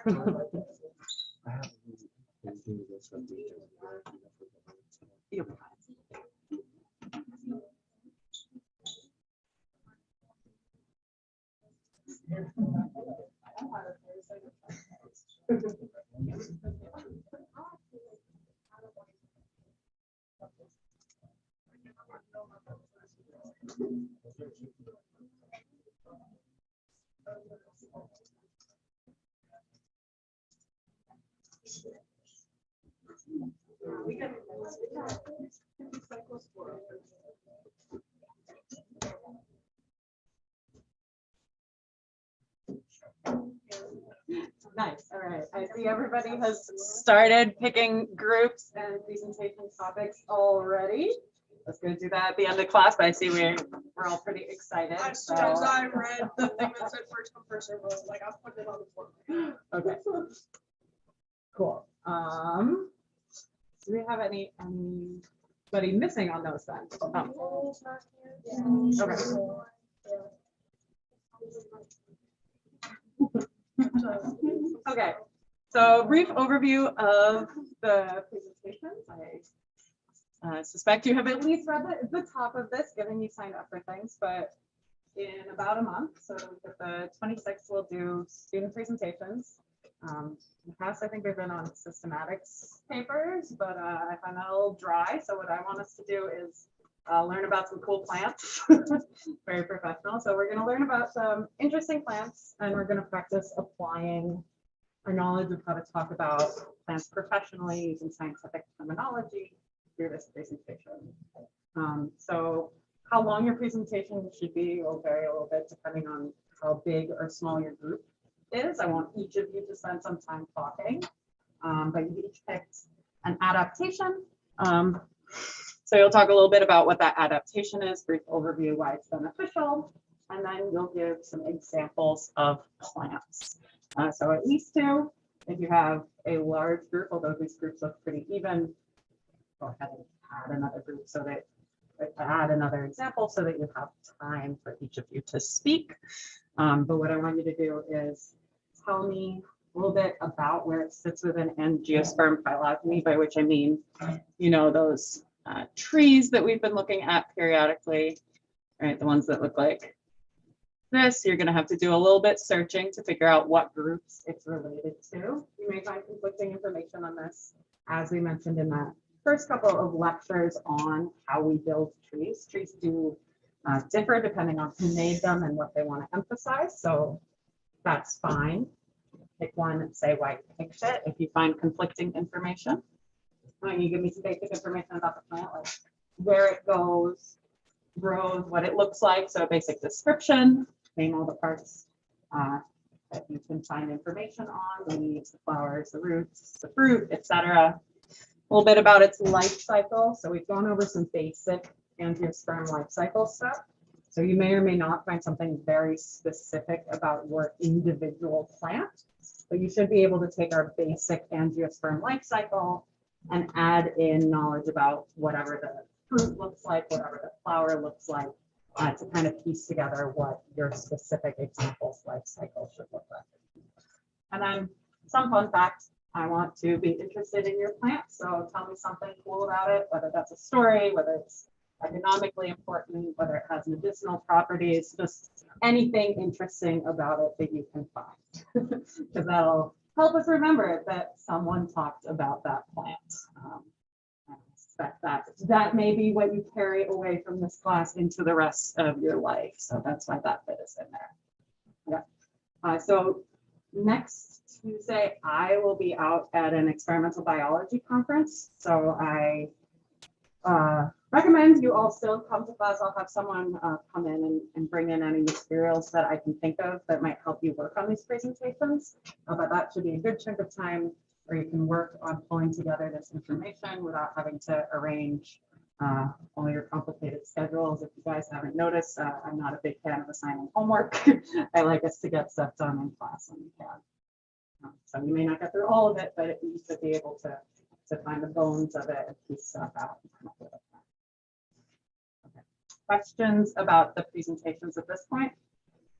Yep. Nice. All right. I see everybody has started picking groups and presentation topics already. Let's go do that at the end of class, but I see we're all pretty excited. As soon as I read the thing that said first come first serve, I was like, I'll put it on the board. Okay. Cool. Do we have anybody missing on those then? Oh. Okay. Okay. So brief overview of the presentations. I suspect you have at least read the top of this, given you signed up for things, but in about a month, so the 26th, we'll do student presentations. In the past, I think we've been on systematics papers, but I find that a little dry. So what I want us to do is learn about some cool plants, very professional. So we're going to learn about some interesting plants, and we're going to practice applying our knowledge of how to talk about plants professionally using scientific terminology through this presentation. So how long your presentation should be will vary a little bit depending on how big or small your group is. I want each of you to spend some time talking, but you each picked an adaptation. So you'll talk a little bit about what that adaptation is, brief overview, why it's beneficial, and then you'll give some examples of plants. So at least two. If you have a large group, although these groups look pretty even, go ahead and add another group so that add another example so that you have time for each of you to speak. But what I want you to do is tell me a little bit about where it sits within angiosperm phylogeny, by which I mean, you know, those trees that we've been looking at periodically, right? The ones that look like this. You're going to have to do a little bit searching to figure out what groups it's related to. You may find conflicting information on this, as we mentioned in that first couple of lectures on how we build trees. Trees do differ depending on who made them and what they want to emphasize. So that's fine. Pick one and say why you picked it. If you find conflicting information, why don't you give me some basic information about the plant, like where it goes, grows, what it looks like. So a basic description, name all the parts that you can find information on, the leaves, the flowers, the roots, the fruit, etc. A little bit about its life cycle. So we've gone over some basic angiosperm life cycle stuff. So you may or may not find something very specific about your individual plant, but you should be able to take our basic angiosperm life cycle and add in knowledge about whatever the fruit looks like, whatever the flower looks like, to kind of piece together what your specific example's life cycle should look like. And then some fun facts. I want to be interested in your plant, so tell me something cool about it, whether that's a story, whether it's economically important, whether it has medicinal properties, just anything interesting about it that you can find, because that'll help us remember that someone talked about that plant. I expect that may be what you carry away from this class into the rest of your life, so that's why that bit is in there. Yeah. So next Tuesday, I will be out at an experimental biology conference. So I recommend you all still come to class. I'll have someone come in and bring in any materials that I can think of that might help you work on these presentations. But that should be a good chunk of time where you can work on pulling together this information without having to arrange all your complicated schedules. If you guys haven't noticed, I'm not a big fan of assigning homework. I like us to get stuff done in class when we can. So you may not get through all of it, but you should be able to find the bones of it and piece stuff out. Okay. Questions about the presentations at this point?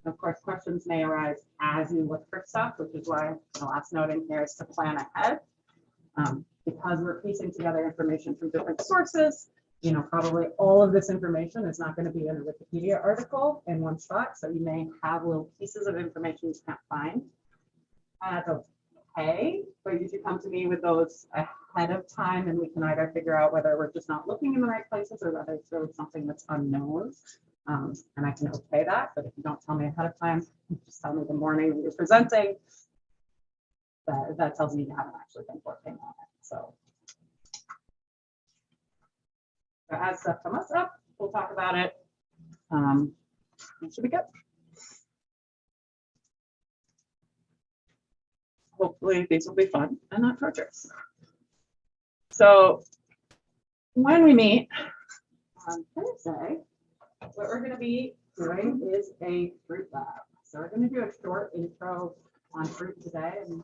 Of course, questions may arise as you look for stuff, which is why the last note in here is to plan ahead. Because we're piecing together information from different sources, probably all of this information is not going to be in a Wikipedia article in one spot. So you may have little pieces of information you can't find. That's okay, but you should come to me with those ahead of time, and we can either figure out whether we're just not looking in the right places or whether it's really something that's unknown. And I can okay that, but if you don't tell me ahead of time, just tell me the morning you're presenting, that tells me you haven't actually been working on it. So as stuff comes up, we'll talk about it. It should be good. Hopefully these will be fun and not torturous. So when we meet on Thursday, what we're going to be doing is a fruit lab. So we're going to do a short intro on fruit today, and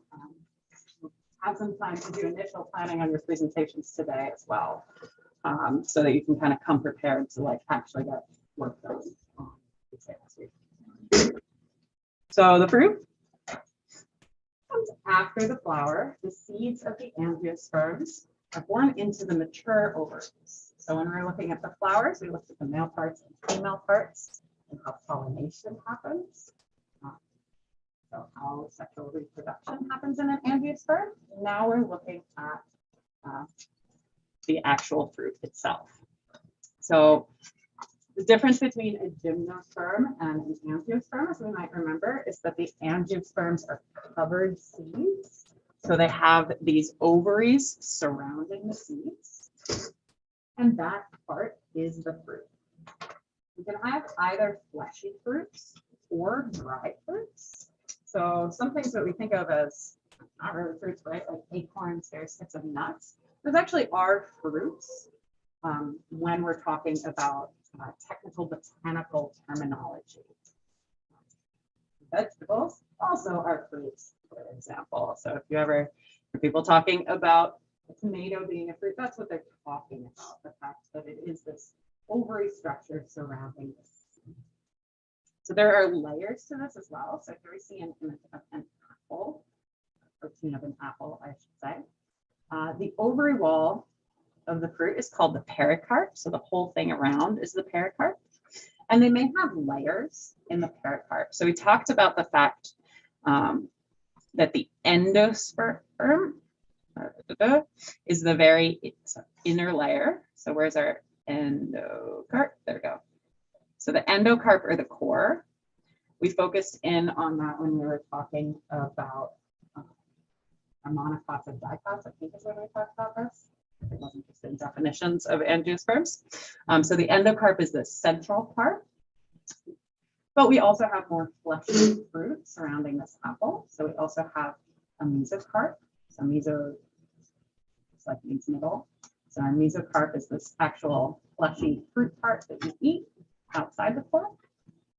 have some time to do initial planning on your presentations today as well, so that you can kind of come prepared to actually get work done. So the fruit comes after the flower. The seeds of the angiosperms are born into the mature ovaries. So when we're looking at the flowers, we looked at the male parts and female parts and how pollination happens. So how sexual reproduction happens in an angiosperm. Now we're looking at the actual fruit itself. So the difference between a gymnosperm and an angiosperm, as we might remember, is that the angiosperms are covered seeds. So they have these ovaries surrounding the seeds. And that part is the fruit. You can have either fleshy fruits or dry fruits. So some things that we think of as not really fruits, right? Like acorns, there's sticks of nuts. Those actually are fruits when we're talking about technical botanical terminology. Vegetables also are fruits, for example. So if you ever hear people talking about a tomato being a fruit, that's what they're talking about, the fact that it is this ovary structure surrounding the seed. So there are layers to this as well. So here we see an image of an apple, protein of an apple, I should say. The ovary wall of the fruit is called the pericarp. So the whole thing around is the pericarp. And they may have layers in the pericarp. So we talked about the fact that the endosperm is the very inner layer. So where's our endocarp? There we go. So the endocarp or the core. We focused in on that when we were talking about a monocots and dicots. I think is when we talked about this. It wasn't just in definitions of angiosperms. So the endocarp is the central part. But we also have more fleshy fruit surrounding this apple. So we also have a mesocarp. So meso just like means middle. So our mesocarp is this actual fleshy fruit part that you eat outside the core.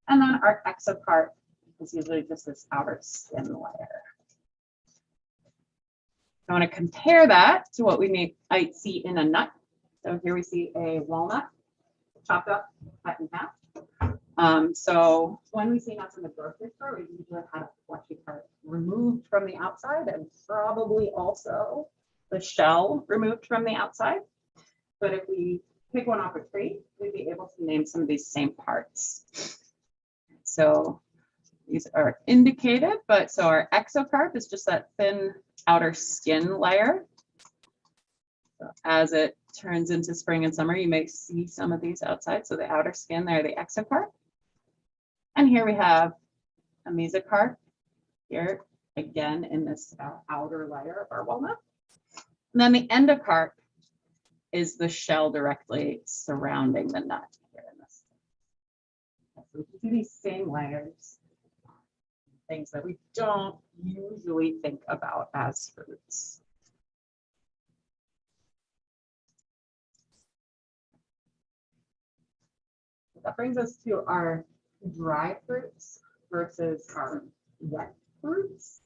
And then our exocarp is usually just this outer skin layer. I want to compare that to what we might see in a nut. So here we see a walnut chopped up, cut in half. So when we see nuts in the grocery store, we usually have a fleshy part removed from the outside and probably also the shell removed from the outside. But if we pick one off a tree, we'd be able to name some of these same parts. So these are indicated, but so our exocarp is just that thin outer skin layer. So as it turns into spring and summer, you may see some of these outside. So the outer skin, they're the exocarp. And here we have a mesocarp here, again, in this outer layer of our walnut. And then the endocarp is the shell directly surrounding the nut here in this. So we can see these same layers, things that we don't usually think about as fruits. That brings us to our dry fruits versus our wet fruits.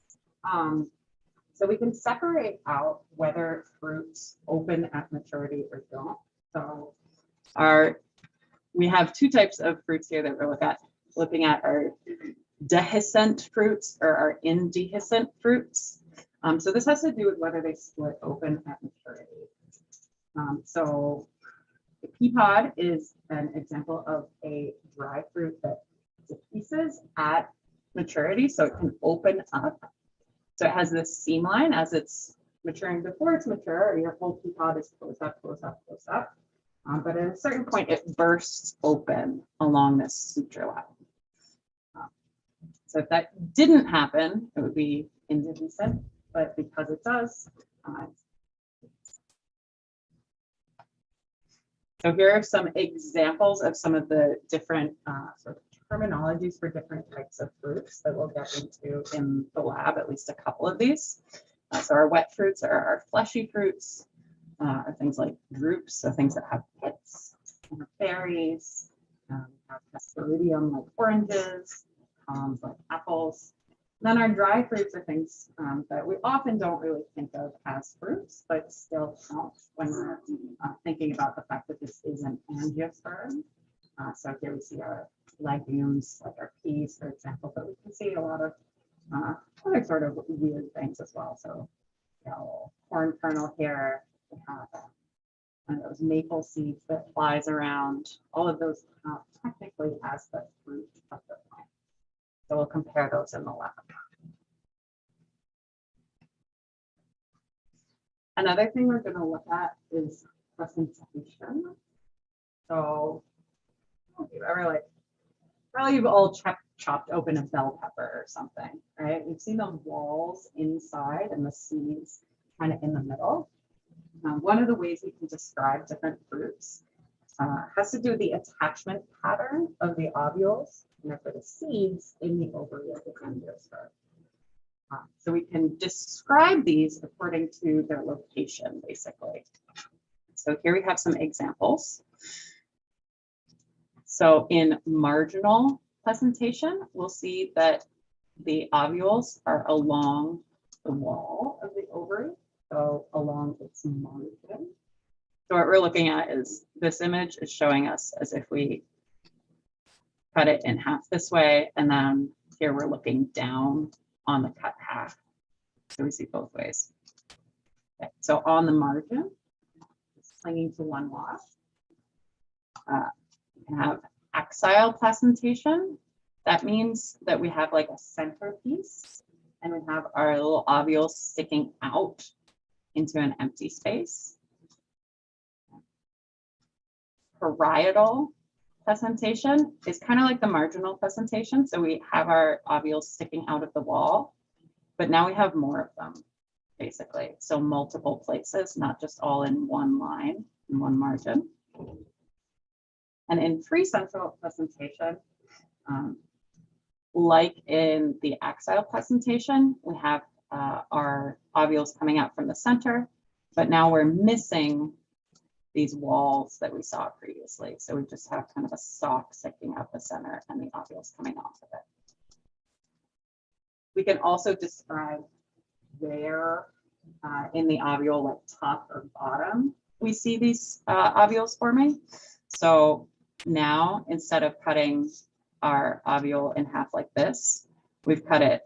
So we can separate out whether fruits open at maturity or don't. So we have two types of fruits here that we're looking at are dehiscent fruits or are indehiscent fruits. So this has to do with whether they split open at maturity. So the pea pod is an example of a dry fruit that dehisces at maturity, so it can open up. So it has this seam line as it's maturing. Before it's mature, your whole pea pod is closed up, closed up, closed up. But at a certain point, it bursts open along this suture line. So if that didn't happen, it would be indehiscent, but because it does. So here are some examples of some of the different sort of terminologies for different types of fruits that we'll get into in the lab, at least a couple of these. So our wet fruits are our fleshy fruits, are things like drupes, so things that have pits, berries, have Hesperidium like oranges, like apples. Then our dry fruits are things that we often don't really think of as fruits, but still count when we're thinking about the fact that this is an angiosperm. So here we see our legumes, like our peas, for example, but we can see a lot of other sort of weird things as well. So, you know, corn kernel here, we have one of those maple seeds that flies around. All of those count technically as the fruit of the plant. So we'll compare those in the lab. Another thing we're going to look at is presentation. So if you've ever probably you've all chopped open a bell pepper or something, right? You've seen the walls inside and the seeds kind of in the middle. One of the ways we can describe different fruits has to do with the attachment pattern of the ovules, and therefore the seeds in the ovary of the angiosperm. So we can describe these according to their location, basically. So here we have some examples. So in marginal presentation, we'll see that the ovules are along the wall of the ovary, so along its margin. So what we're looking at is this image is showing us as if we cut it in half this way, and then here we're looking down on the cut half. So we see both ways. Okay, so on the margin, it's clinging to one wall. We can have axile placentation. That means that we have like a centerpiece and we have our little ovules sticking out into an empty space. Parietal presentation is kind of like the marginal presentation. So we have our ovules sticking out of the wall, but now we have more of them, basically. So multiple places, not just all in one line, in one margin. And in free central presentation, like in the axile presentation, we have our ovules coming out from the center, but now we're missing these walls that we saw previously. So we just have kind of a stalk sticking out the center and the ovules coming off of it. We can also describe where in the ovule, like top or bottom, we see these ovules forming. So now, instead of cutting our ovule in half like this, we've cut it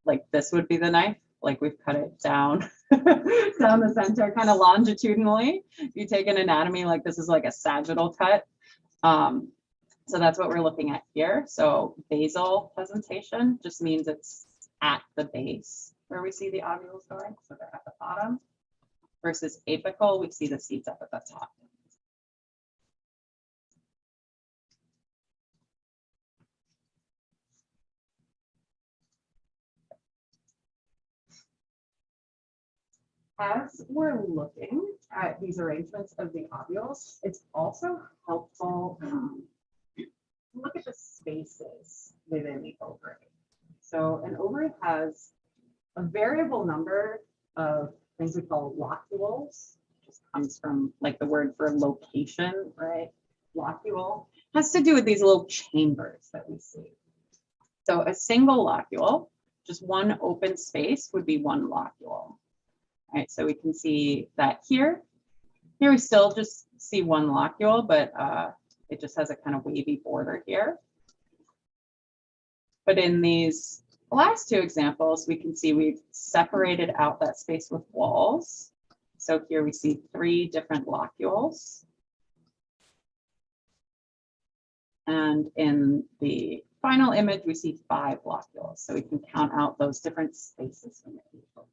like this would be the knife, like we've cut it down, down the center, kind of longitudinally. If you take an anatomy, like this is like a sagittal cut. So that's what we're looking at here. So basal presentation just means it's at the base where we see the ovules going, so they're at the bottom, versus apical, we see the seeds up at the top. As we're looking at these arrangements of the ovules, it's also helpful to look at the spaces within the ovary. So an ovary has a variable number of things we call locules, which comes from like the word for location, right? Locule has to do with these little chambers that we see. So a single locule, just one open space, would be one locule. All right, so we can see that here. Here we still just see one locule, but it just has a kind of wavy border here. But in these last two examples, we can see we've separated out that space with walls. So here we see 3 different locules. And in the final image, we see 5 locules. So we can count out those different spaces from the table.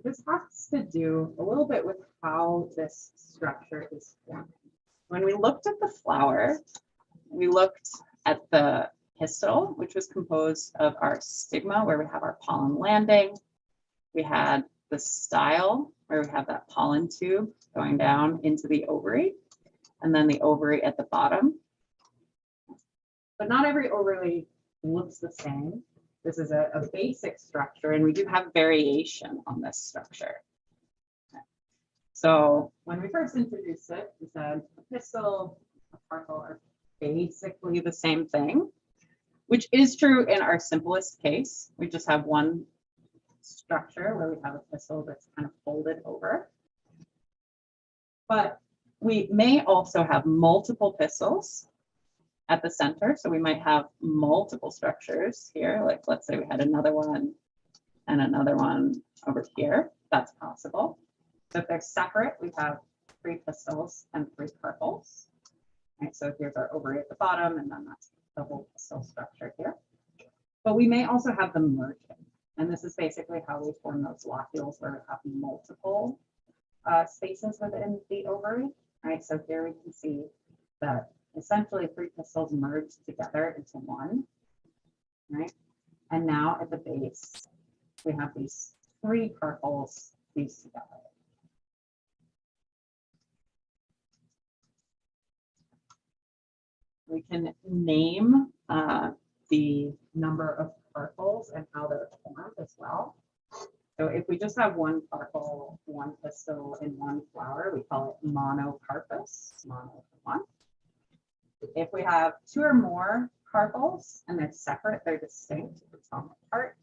This has to do a little bit with how this structure is forming. When we looked at the flower, we looked at the pistil, which was composed of our stigma, where we have our pollen landing. We had the style, where we have that pollen tube going down into the ovary, and then the ovary at the bottom. But not every ovary looks the same. This is a basic structure, and we do have variation on this structure. So when we first introduced it, we said a pistil, a carpel are basically the same thing, which is true in our simplest case. We just have one structure where we have a pistil that's kind of folded over. But we may also have multiple pistils at the center. So we might have multiple structures here. Like let's say we had another one and another one over here. That's possible. So if they're separate, we have 3 pistils and 3 carpels. Right, so here's our ovary at the bottom, and then that's the whole pistil structure here. But we may also have them merging. And this is basically how we form those locules where we have multiple spaces within the ovary. Right, so here we can see that essentially 3 pistils merge together into one. Right, and now at the base, we have these 3 carpels fused together. We can name the number of carpels and how they're formed as well. So if we just have 1 carpel, 1 pistil, and 1 flower, we call it monocarpous, mono for 1. If we have 2 or more carpels and they're separate, they're distinct, it's on apart,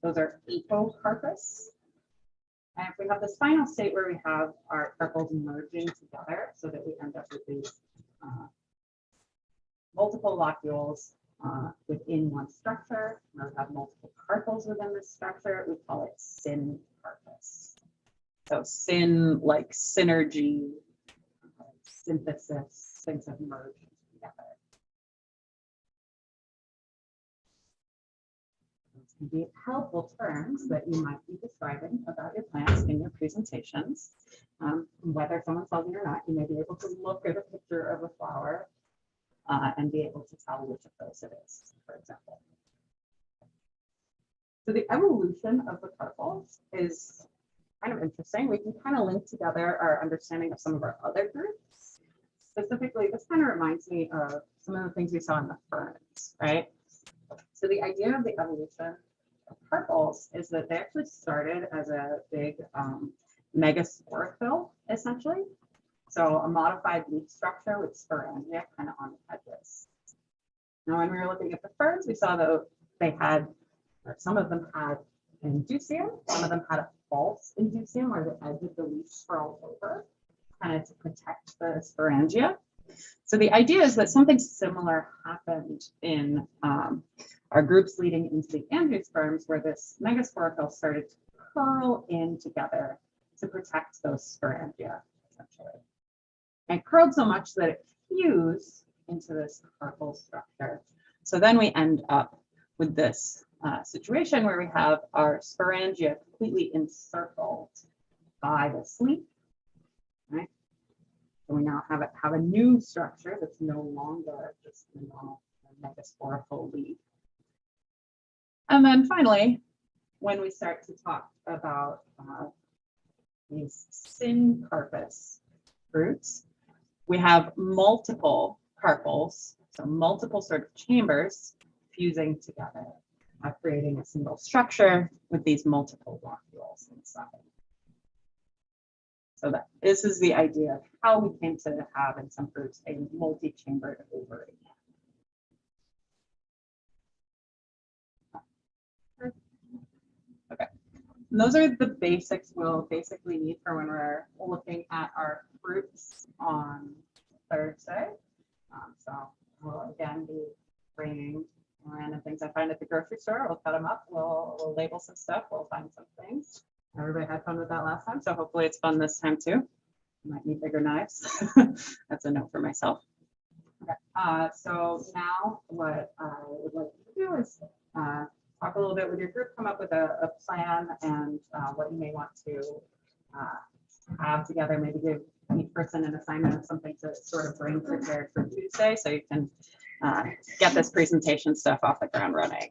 those are apocarpous. And if we have this final state where we have our carpels merging together so that we end up with these multiple locules within one structure, or have multiple carpels within this structure, we call it syncarpous. So syn, like synergy, synthesis, things have merged together. These can be helpful terms that you might be describing about your plants in your presentations. Whether someone tells you or not, you may be able to look at a picture of a flower and be able to tell which of those it is, for example. So the evolution of the carpels is kind of interesting. We can kind of link together our understanding of some of our other groups. Specifically, this kind of reminds me of some of the things we saw in the ferns, right? So the idea of the evolution of carpels is that they actually started as a big megasporophyll, essentially. So a modified leaf structure with sporangia kind of on the edges. Now, when we were looking at the ferns, we saw that they had, or some of them had indusium, some of them had a false indusium where the edge of the leaf sprawled over, kind of to protect the sporangia. So the idea is that something similar happened in our groups leading into the angiosperms, where this megasporophyll started to curl in together to protect those sporangia, essentially. And curled so much that it fused into this carpel structure. So then we end up with this situation where we have our sporangia completely encircled by this leaf, right? So we now have a new structure that's no longer just the normal megasporophyll leaf. And then finally, when we start to talk about these syncarpous fruits, we have multiple carpels, so multiple sort of chambers fusing together, creating a single structure with these multiple locules inside. So that this is the idea of how we came to have in some fruits a multi-chambered ovary. Okay, and those are the basics we'll basically need for when we're looking at our fruits on Thursday. So we'll again be bringing random things I find at the grocery store. We'll cut them up. We'll label some stuff. We'll find some things. Everybody had fun with that last time, so hopefully it's fun this time too. Might need bigger knives. That's a note for myself. Okay, so now what I would like you to do is talk a little bit with your group, come up with a plan and what you may want to have together, maybe give each person an assignment of something to sort of bring prepared for Tuesday so you can get this presentation stuff off the ground running.